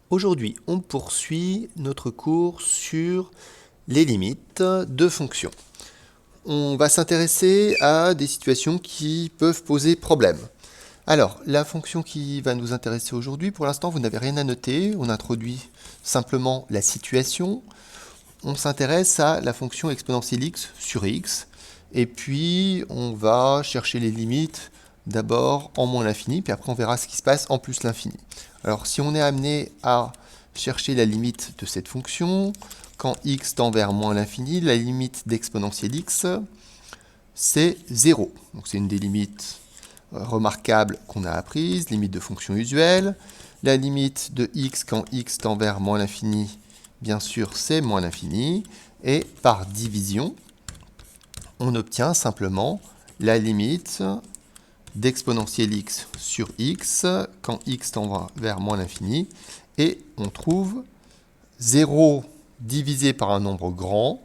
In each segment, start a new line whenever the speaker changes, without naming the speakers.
Aujourd'hui, on poursuit notre cours sur les limites de fonctions. On va s'intéresser à des situations qui peuvent poser problème. Alors, la fonction qui va nous intéresser aujourd'hui, pour l'instant, vous n'avez rien à noter. On introduit simplement la situation. On s'intéresse à la fonction exponentielle x sur x. Et puis, on va chercher les limites d'abord en moins l'infini, puis après on verra ce qui se passe en plus l'infini. Alors si on est amené à chercher la limite de cette fonction, quand x tend vers moins l'infini, la limite d'exponentielle x, c'est 0. Donc c'est une des limites remarquables qu'on a apprises, limite de fonction usuelle. La limite de x quand x tend vers moins l'infini, bien sûr, c'est moins l'infini. Et par division, on obtient simplement la limite d'exponentielle x sur x quand x tend vers moins l'infini. Et on trouve 0 divisé par un nombre grand,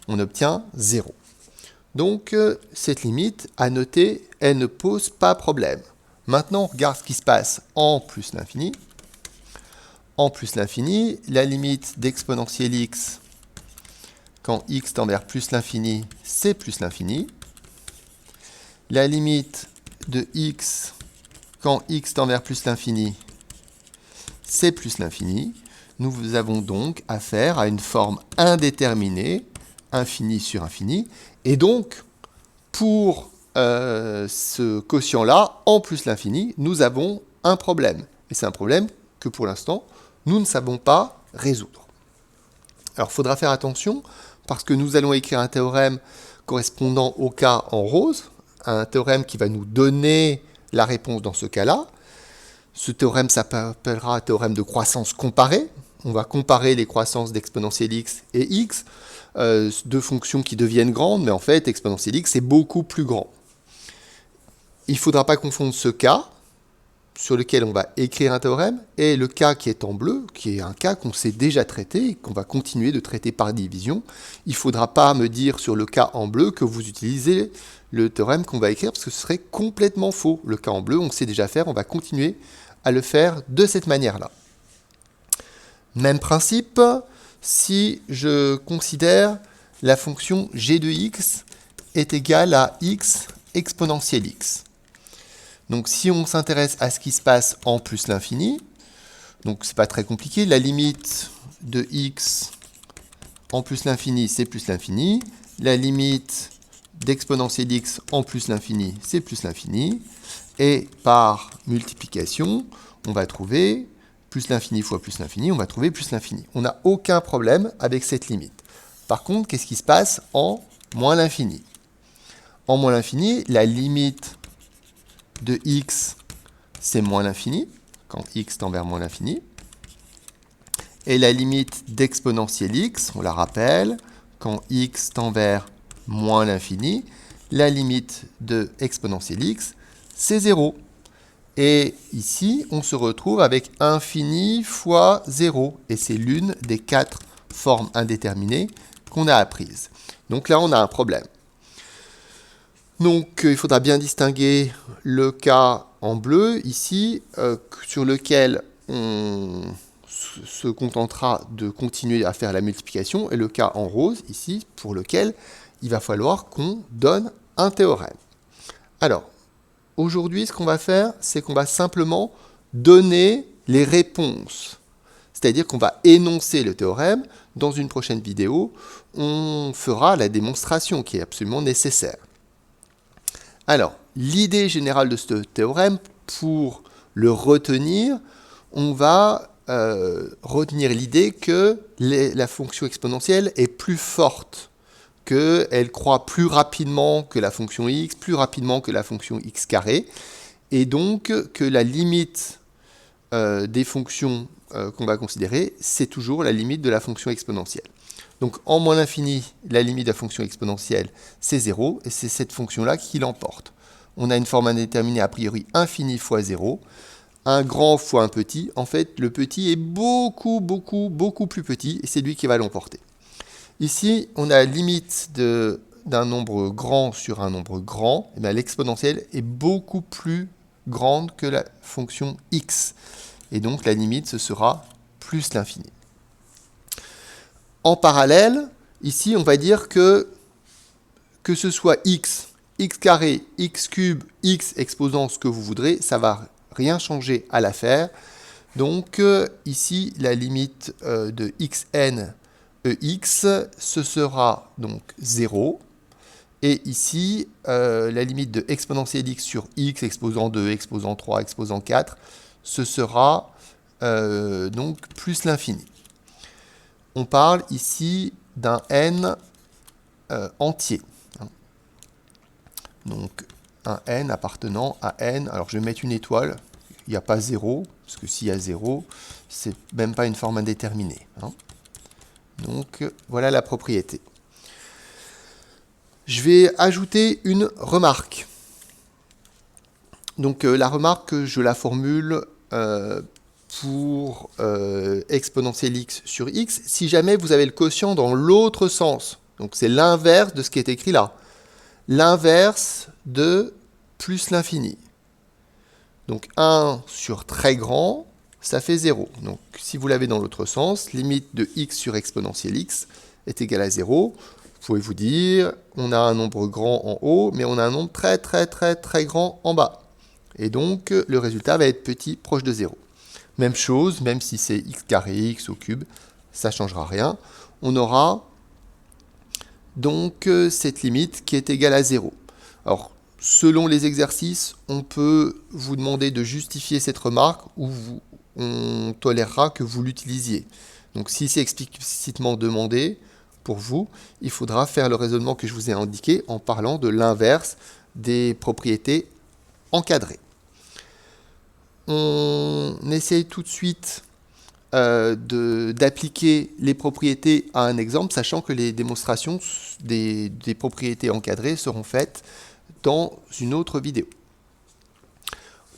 on obtient 0. Donc cette limite, à noter, elle ne pose pas problème. Maintenant, on regarde ce qui se passe en plus l'infini. En plus l'infini, la limite d'exponentielle x quand x tend vers plus l'infini, c'est plus l'infini. La limite de x quand x tend vers plus l'infini, c'est plus l'infini. Nous avons donc affaire à une forme indéterminée, infini sur infini. Et donc, pour ce quotient-là, en plus l'infini, nous avons un problème. Et c'est un problème que pour l'instant, nous ne savons pas résoudre. Alors, il faudra faire attention, parce que nous allons écrire un théorème correspondant au cas en rose, un théorème qui va nous donner la réponse dans ce cas-là. Ce théorème s'appellera théorème de croissance comparée. On va comparer les croissances d'exponentielle x et x, deux fonctions qui deviennent grandes, mais en fait, exponentielle x est beaucoup plus grand. Il ne faudra pas confondre ce cas, sur lequel on va écrire un théorème, et le cas qui est en bleu, qui est un cas qu'on sait déjà traiter, et qu'on va continuer de traiter par division. Il ne faudra pas me dire sur le cas en bleu que vous utilisez le théorème qu'on va écrire, parce que ce serait complètement faux. Le cas en bleu, on sait déjà faire, on va continuer à le faire de cette manière-là. Même principe, si je considère la fonction g de x est égale à x exponentielle x. Donc si on s'intéresse à ce qui se passe en plus l'infini, donc c'est pas très compliqué, la limite de x en plus l'infini, c'est plus l'infini. La limite d'exponentielle x en plus l'infini, c'est plus l'infini. Et par multiplication, on va trouver plus l'infini fois plus l'infini, on va trouver plus l'infini. On n'a aucun problème avec cette limite. Par contre, qu'est-ce qui se passe en moins l'infini? En moins l'infini, la limite de x, c'est moins l'infini, quand x tend vers moins l'infini. Et la limite d'exponentielle x, on la rappelle, quand x tend vers moins l'infini, la limite de exponentielle x, c'est 0. Et ici, on se retrouve avec infini fois 0. Et c'est l'une des 4 formes indéterminées qu'on a apprises. Donc là, on a un problème. Donc, il faudra bien distinguer le cas en bleu, ici, sur lequel on se contentera de continuer à faire la multiplication, et le cas en rose, ici, pour lequel il va falloir qu'on donne un théorème. Alors, aujourd'hui, ce qu'on va faire, c'est qu'on va simplement donner les réponses. C'est-à-dire qu'on va énoncer le théorème. Dans une prochaine vidéo, on fera la démonstration qui est absolument nécessaire. Alors, l'idée générale de ce théorème, pour le retenir, on va retenir l'idée que la fonction exponentielle est plus forte, qu'elle croît plus rapidement que la fonction x, plus rapidement que la fonction x carré, et donc que la limite des fonctions qu'on va considérer, c'est toujours la limite de la fonction exponentielle. Donc en moins l'infini, la limite de la fonction exponentielle, c'est 0, et c'est cette fonction-là qui l'emporte. On a une forme indéterminée a priori infini fois 0, un grand fois un petit. En fait, le petit est beaucoup plus petit, et c'est lui qui va l'emporter. Ici, on a la limite d'un nombre grand sur un nombre grand. Et bien, l'exponentielle est beaucoup plus grande que la fonction x. Et donc, la limite, ce sera plus l'infini. En parallèle, ici, on va dire que ce soit x, x carré, x cube, x exposant ce que vous voudrez, ça ne va rien changer à l'affaire. Donc, ici, la limite de xn ex, ce sera donc 0. Et ici, la limite de exponentielle x sur x, exposant 2, exposant 3, exposant 4, ce sera donc plus l'infini. On parle ici d'un n entier. Donc, un n appartenant à n. Alors, je vais mettre une étoile. Il n'y a pas 0, parce que s'il y a 0, c'est même pas une forme indéterminée. Donc, voilà la propriété. Je vais ajouter une remarque. Donc, la remarque, je la formule pour exponentielle x sur x, si jamais vous avez le quotient dans l'autre sens. Donc, c'est l'inverse de ce qui est écrit là. L'inverse de plus l'infini. Donc 1 sur très grand, ça fait 0. Donc si vous l'avez dans l'autre sens, limite de x sur exponentielle x est égale à 0. Vous pouvez vous dire, on a un nombre grand en haut, mais on a un nombre très très très très grand en bas. Et donc le résultat va être petit, proche de 0. Même chose, même si c'est x carré, x au cube, ça ne changera rien. On aura donc cette limite qui est égale à 0. Alors, selon les exercices, on peut vous demander de justifier cette remarque ou on tolérera que vous l'utilisiez. Donc, si c'est explicitement demandé pour vous, il faudra faire le raisonnement que je vous ai indiqué en parlant de l'inverse des propriétés encadrées. On essaye tout de suite d'appliquer les propriétés à un exemple, sachant que les démonstrations des propriétés encadrées seront faites dans une autre vidéo.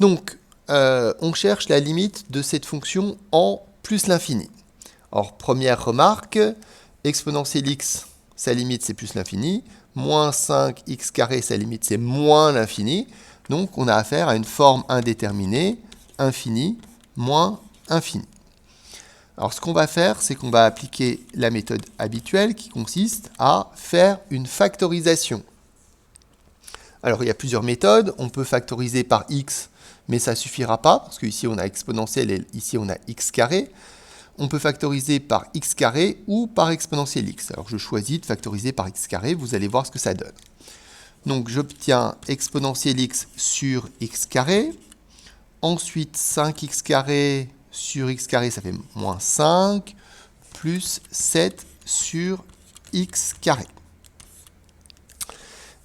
Donc, on cherche la limite de cette fonction en plus l'infini. Alors, première remarque, exponentielle x, sa limite c'est plus l'infini, moins 5x carré, sa limite c'est moins l'infini. Donc, on a affaire à une forme indéterminée, infini moins infini. Alors, ce qu'on va faire, c'est qu'on va appliquer la méthode habituelle qui consiste à faire une factorisation. Alors, il y a plusieurs méthodes. On peut factoriser par x, mais ça ne suffira pas, parce qu'ici, on a exponentielle et ici, on a x carré. On peut factoriser par x carré ou par exponentielle x. Alors, je choisis de factoriser par x carré. Vous allez voir ce que ça donne. Donc, j'obtiens exponentielle x sur x carré. Ensuite, 5x carré sur x carré, ça fait moins 5, plus 7 sur x carré.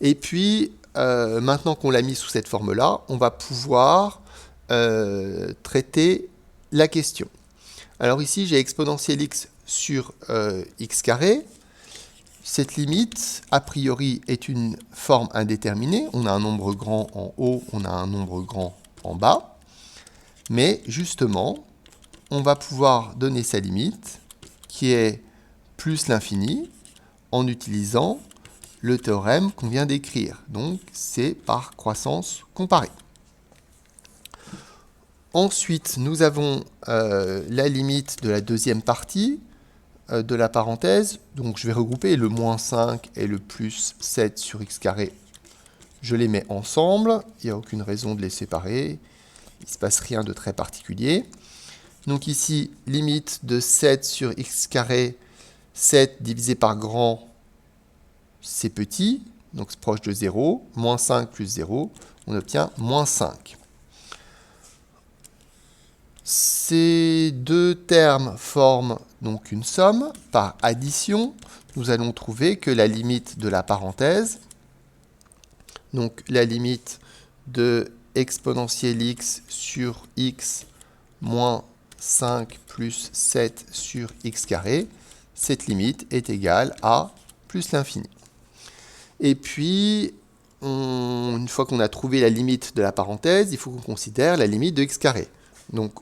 Et puis, maintenant qu'on l'a mis sous cette forme-là, on va pouvoir traiter la question. Alors ici, j'ai exponentielle x sur x carré. Cette limite, a priori, est une forme indéterminée. On a un nombre grand en haut, on a un nombre grand en bas. Mais justement, on va pouvoir donner sa limite, qui est plus l'infini, en utilisant le théorème qu'on vient d'écrire. Donc, c'est par croissance comparée. Ensuite, nous avons la limite de la deuxième partie de la parenthèse. Donc, je vais regrouper le moins 5 et le plus 7 sur x carré. Je les mets ensemble. Il n'y a aucune raison de les séparer. Il ne se passe rien de très particulier. Donc ici, limite de 7 sur x carré, 7 divisé par grand, c'est petit, donc c'est proche de 0. Moins 5 plus 0, on obtient moins 5. Ces deux termes forment donc une somme. Par addition, nous allons trouver que la limite de la parenthèse, donc la limite de exponentielle x sur x moins 5 plus 7 sur x carré, cette limite est égale à plus l'infini. Et puis, une fois qu'on a trouvé la limite de la parenthèse, il faut qu'on considère la limite de x carré. Donc,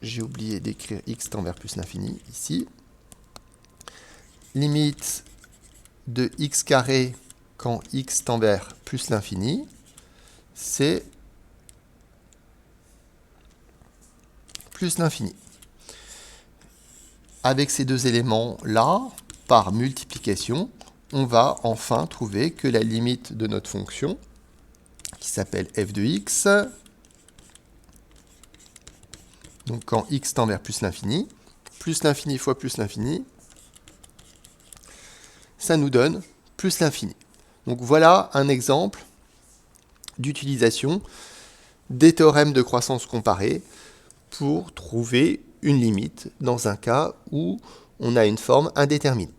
j'ai oublié d'écrire x tend vers plus l'infini ici. Limite de x carré quand x tend vers plus l'infini, c'est plus l'infini. avec ces deux éléments-là, par multiplication, on va enfin trouver que la limite de notre fonction, qui s'appelle f de x, donc quand x tend vers plus l'infini fois plus l'infini, ça nous donne plus l'infini. Donc voilà un exemple d'utilisation des théorèmes de croissance comparée pour trouver une limite dans un cas où on a une forme indéterminée.